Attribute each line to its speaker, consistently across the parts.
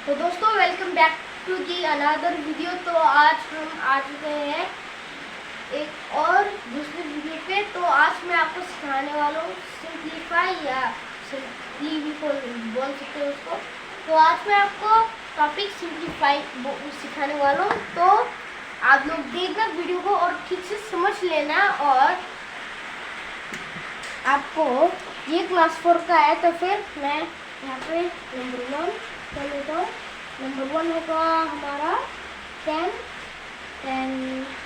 Speaker 1: तो दोस्तों welcome back to the another video. तो आज हम आ चुके हैं एक और दूसरी वीडियो पे। तो आज मैं आपको सिखाने वाला हूँ सिंप्लीफाई या सिंपली भी बोल सकते हो उसको। तो आज मैं आपको टॉपिक सिंप्लीफाई सिखाने वाला हूँ। तो आप लोग देखना वीडियो को और ठीक से समझ लेना। और आपको ये क्लास 4 का है तो फिर मैं यहाँ पे नंबर 1 कर लेता हूँ। नंबर 1 होगा हमारा 10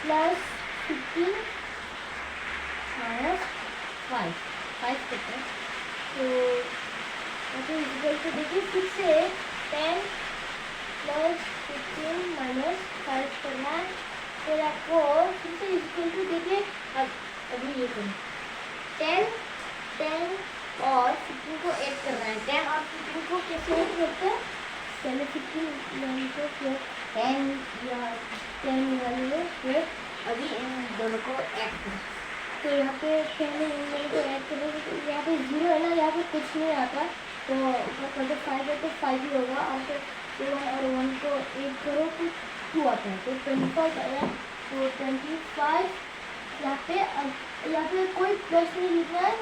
Speaker 1: प्लस 15 माइनस 5 करते हैं। तो इक्वल टू देखिए फिर से 10 प्लस 15 माइनस 5 करना है। फिर आपको फिर से इक्वल टू देखिए अभी ये करें 10 और 15 को ऐड करना है। 10 और 15 को कैसे ऐड करते हैं? पहले 15 को फिर 10 या 10 वाले फिर अभी इन दोनों को ऐड करें। तो यहाँ पे पहले इन दोनों को ऐड करेंगे तो यहाँ पे 0 है ना, यहाँ पे कुछ नहीं आता। तो ऊपर 5 है तो 5 ही होगा। और फिर 2 और 1 को ऐड करो तो 2 आता है। तो 25 आया। तो 25 यहाँ पे कोई प्लस नहीं लिखना है।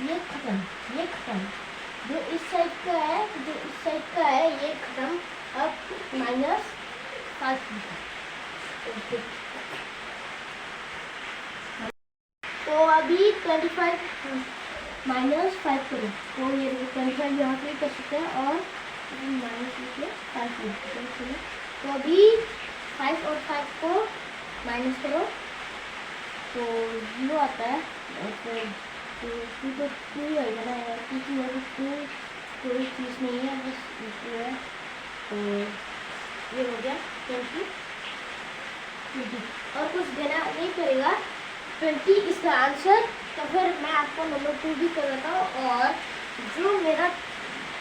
Speaker 1: ये खत्म। जो इस साइड का है ये खत्म। अब माइनस 5 तो अभी 25 माइनस 5 करो तो ये 25 यहाँ पे कर सकते हैं और माइनस लिखिए 5 लिखते हैं। तो अभी 5 और 5 को माइनस करो तो 0 आता है। और फिर तो 2 ही आएगा ना यार, क्योंकि यहाँ पे 2 कोई चीज़ नहीं है, बस 2 है। तो ये हो गया 20 और कुछ देना नहीं पड़ेगा। 20 इसका आंसर। तो फिर मैं आपको नंबर 2 भी कर देता हूँ। और जो मेरा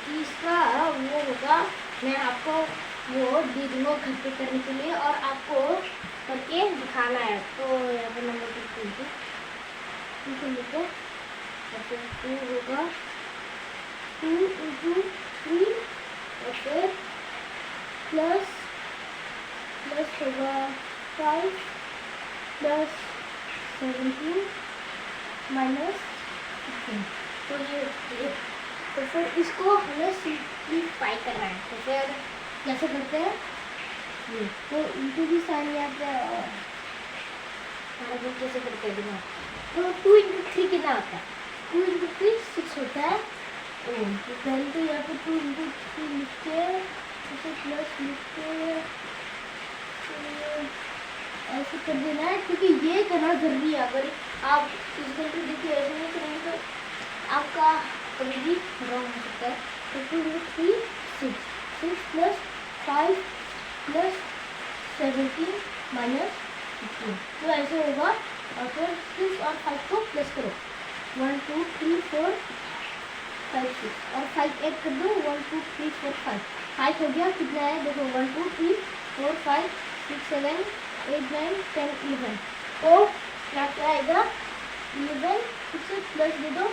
Speaker 1: तीसरा वो होगा मैं आपको वो दे दूँगा घर पे करने के लिए और आपको करके दिखाना है। तो यहाँ पे नंबर 2 लिखो। और फिर 2 होगा 2 इंटू 3 और फिर प्लस होगा 5 प्लस 17 माइनस 15। तो ये तो फिर इसको हमें सिंप्लीफाई करना है। तो फिर कैसे करते हैं ये तो इंटू भी साइन यहाँ पे कैसे करते हैं बिना। तो 2 इंटू 3 कितना होता है? 2 इंटू 3 6 होता है। तो पहले तो यहाँ पे 2 इंटू 3 लिख के उसे प्लस लिख के ऐसे कर देना है, क्योंकि ये करना जरूरी है। अगर आप इसको देखिए ऐसे नहीं करेंगे तो आपका कभी भी रॉन्ग हो सकता है। तो 2 इंटू 3 6 प्लस 5 प्लस 17 माइनस 15। तो ऐसे होगा। और फिर 6 और 5 को प्लस करो 1 2 3 4 5 6 और 5 ऐड कर दो 1 2 3 4 5 हो गया। कितना है देखो 1 2 3 4 5 6 7 8 9 10 11। तो क्या आएगा 11 से प्लस दे दो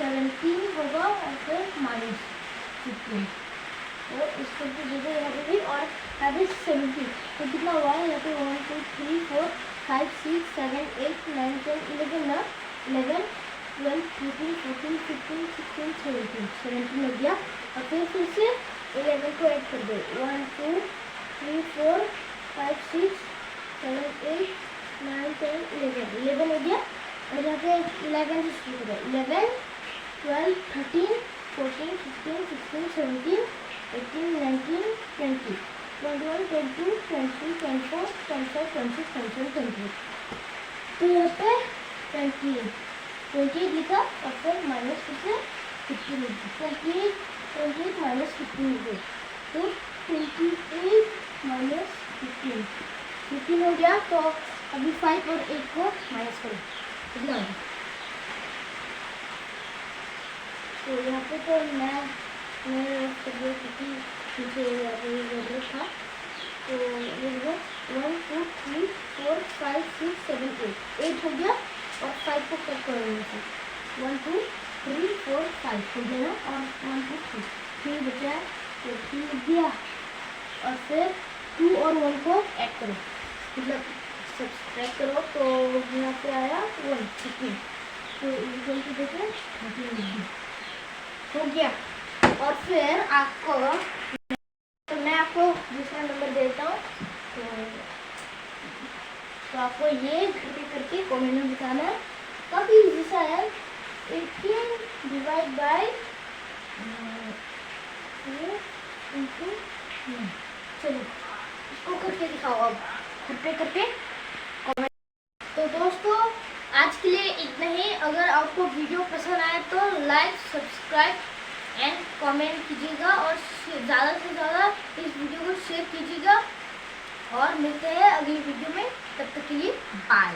Speaker 1: 17 होगा और फिर माइनस 15। तो इसको भी दे दो यहाँ पे भी और यहाँ पे 17। तो कितना हुआ है यहाँ पे 1 2 3 4 5 6 7 8 9 10 11 ना 11 12 13 14 15 16 17 हो गया। और फिर से 11 को ऐड कर दो 1 2 3 4 5 6 7 8 9 10 11 हो गया। और यहाँ पे 11 से शुरू करो 11 12 13 14 15 16 17 18 19 20 21 22 23 24 25 26 27 28। तो यहाँ पे 28 लिखा और फिर माइनस से 15 28 माइनस 15 तो 28 माइनस 15 हो गया। तो अभी 5 और 8 को माइनस करो कितना होगा। तो यहाँ पे तो मैं क्योंकि मुझे ज़रूरत था। तो 1 2 3 4 5 6 7 8 हो गया। और 5 को कट करो 1 2 3 4 5 हो गया और 1 2 3 बचा है तो 3 लिख दिया। और फिर 2 और 1 को ऐड करो, मतलब सब्सट्रैक्ट करो, तो यहाँ पे आया 1 15, तो इक्वल टू देखें 13 हो गया। और फिर आपको, तो मैं आपको दूसरा नंबर देता हूँ, तो आपको ये करके कमेंट में बताना है। काफ़ी इजी सा है। 18 डिवाइड बाय चलो इसको करके दिखाओ, अब घर पे करके कमेंट। तो दोस्तों आज के लिए इतना ही। अगर आपको वीडियो पसंद आए तो लाइक, सब्सक्राइब एंड कमेंट कीजिएगा, और ज़्यादा से ज़्यादा इस वीडियो को शेयर कीजिएगा। और मिलते हैं अगली वीडियो में, तब तक के लिए बाय।